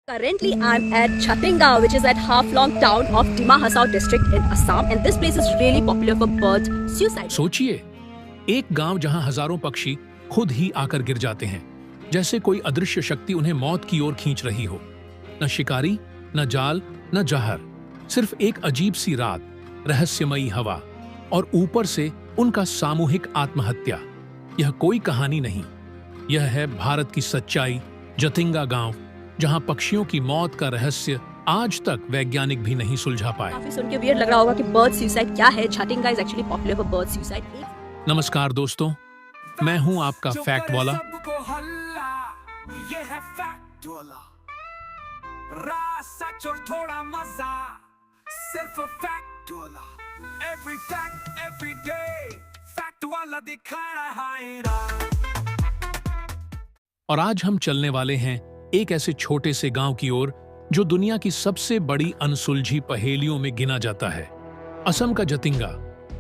Currently, I'm at Jatinga, which is at Haflong town of Dima Hasao district in Assam, and this place is really popular for bird suicide. सोचिए, एक गांव जहां हजारों पक्षी खुद ही आकर गिर जाते हैं, जैसे कोई अदृश्य शक्ति उन्हें मौत की ओर खींच रही हो। न शिकारी, न जाल, न जहर, सिर्फ एक अजीब सी रात, रहस्यमयी हवा और ऊपर से उनका सामूहिक आत्महत्या। यह कोई कहानी नहीं, यह है भारत की सच्चाई। जतिंगा गांव, जहां पक्षियों की मौत का रहस्य आज तक वैज्ञानिक भी नहीं सुलझा पाए। काफी सुन के वियर्ड लग रहा होगा कि बर्ड सुसाइड क्या है। Jatinga is actually popular for bird suicide. नमस्कार दोस्तों, मैं हूं आपका फैक्ट वाला। ये है फैक्ट वाला, सच और थोड़ा मजा, सिर्फ फैक्ट वाला। Every fact every day, fact वाला दिखा रहा है। और आज हम चलने वाले हैं एक ऐसे छोटे से गांव की ओर जो दुनिया की सबसे बड़ी अनसुलझी पहेलियों में गिना जाता है। असम का जतिंगा,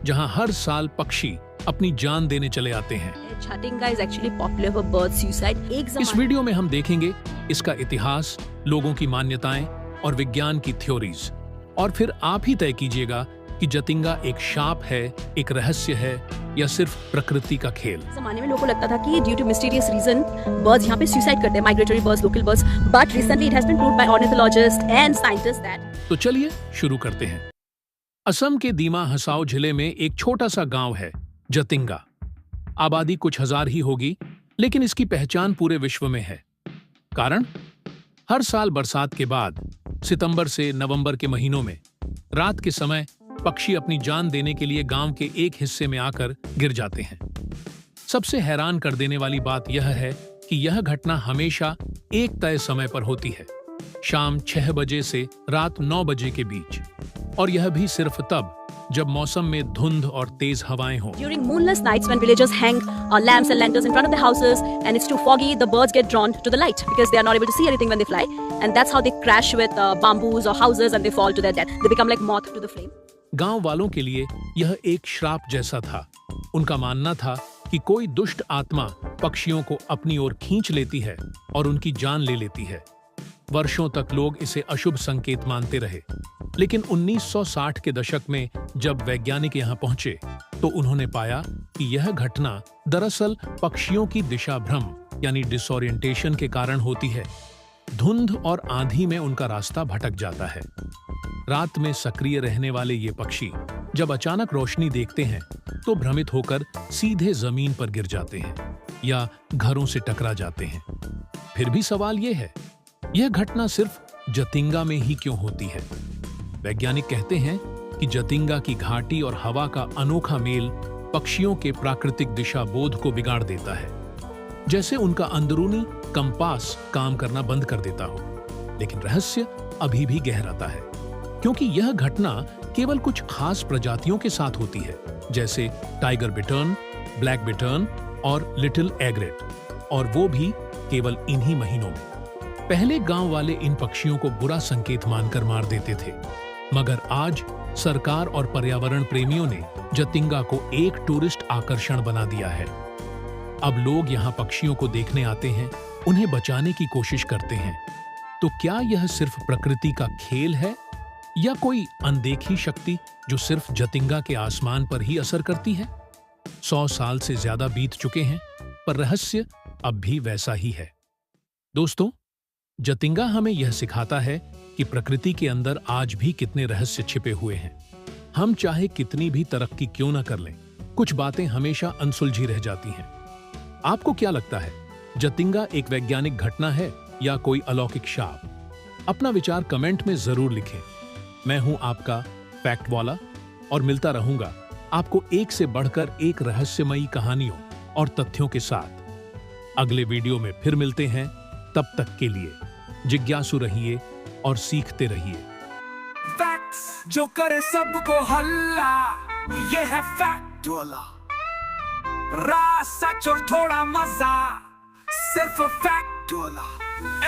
जहां हर साल पक्षी अपनी जान देने चले आते हैं। Jatinga is actually popular for bird suicide. इस वीडियो में हम देखेंगे इसका इतिहास, लोगों की मान्यताएं और विज्ञान की थ्योरीज। और फिर आप ही तय कीजिएगा कि जतिंगा एक शाप है, एक रहस्य है या सिर्फ प्रकृति का खेल। जमाने में लोगों को लगता था कि due to mysterious reason birds यहाँ पे सुसाइड करते हैं, migratory birds, local birds, but recently it has been proved by ornithologist and scientist that. तो चलिए शुरू करते हैं। असम के दीमा हसाओ जिले में एक छोटा सा गांव है, जतिंगा। आबादी कुछ हजार ही होगी, लेकिन इसकी पहचान पूरे विश्व में है। कारण, हर साल बरसात के बाद सितंबर से नवंबर के महीनों में रात के समय पक्षी अपनी जान देने के लिए गांव के एक हिस्से में आकर गिर जाते हैं। सबसे हैरान कर देने वाली बात यह है कि यह घटना हमेशा एक तय समय पर होती है, शाम 6 बजे से रात 9 बजे के बीच, और यह भी सिर्फ तब जब मौसम में धुंध और तेज हवाएं हों। During moonless nights when villagers hang lamps and lanterns in front of their houses and it's too foggy, the birds get drawn to the light because they are not able to see anything when they fly, and that's how they crash with bamboos or houses and they fall to their death. They become like moth to the flame. गांव वालों के लिए यह एक श्राप जैसा था। उनका मानना था कि कोई दुष्ट आत्मा पक्षियों को अपनी ओर खींच लेती है और उनकी जान ले लेती है। वर्षों तक लोग इसे अशुभ संकेत मानते रहे, लेकिन 1960 के दशक में जब वैज्ञानिक यहां पहुंचे तो उन्होंने पाया कि यह घटना दरअसल पक्षियों की दिशा भ्रम यानी डिसोरिएंटेशन के कारण होती है। धुंध और आंधी में उनका रास्ता भटक जाता है। रात में सक्रिय रहने वाले ये पक्षी जब अचानक रोशनी देखते हैं तो भ्रमित होकर सीधे जमीन पर गिर जाते हैं या घरों से टकरा जाते हैं। फिर भी सवाल ये है, यह घटना सिर्फ जतिंगा में ही क्यों होती है? वैज्ञानिक कहते हैं कि जतिंगा की घाटी और हवा का अनोखा मेल पक्षियों के प्राकृतिक दिशा बोध को बिगाड़ देता है, जैसे उनका अंदरूनी कंपास काम करना बंद कर देता हो। लेकिन रहस्य अभी भी गहराता है, क्योंकि यह घटना केवल कुछ खास प्रजातियों के साथ होती है, जैसे टाइगर बिटर्न, ब्लैक बिटर्न और लिटिल एग्रेट, और वो भी केवल इन्हीं महीनों में। पहले गांव वाले इन पक्षियों को बुरा संकेत मानकर मार देते थे, मगर आज सरकार और पर्यावरण प्रेमियों ने जतिंगा को एक टूरिस्ट आकर्षण बना दिया है। अब लोग यहाँ पक्षियों को देखने आते हैं, उन्हें बचाने की कोशिश करते हैं। तो क्या यह सिर्फ प्रकृति का खेल है या कोई अनदेखी शक्ति जो सिर्फ जतिंगा के आसमान पर ही असर करती है? 100 साल से ज्यादा बीत चुके हैं, पर रहस्य अब भी वैसा ही है। दोस्तों, जतिंगा हमें यह सिखाता है कि प्रकृति के अंदर आज भी कितने रहस्य छिपे हुए हैं। हम चाहे कितनी भी तरक्की क्यों न कर लें, कुछ बातें हमेशा अनसुलझी रह जाती हैं। आपको क्या लगता है, जतिंगा एक वैज्ञानिक घटना है या कोई अलौकिक शाप? अपना विचार कमेंट में जरूर लिखें। मैं हूं आपका फैक्ट वाला और मिलता रहूंगा आपको एक से बढ़कर एक रहस्यमयी कहानियों और तथ्यों के साथ। अगले वीडियो में फिर मिलते हैं, तब तक के लिए जिज्ञासु रहिए और सीखते रहिए। फैक्ट्स जो करे सबको हल्ला, ये है फैक्ट वाला, सच और थोड़ा मजा, सिर्फ फैक्ट वाला।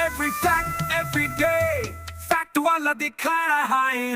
Every fact every day, fact वाला दिखा रहा है।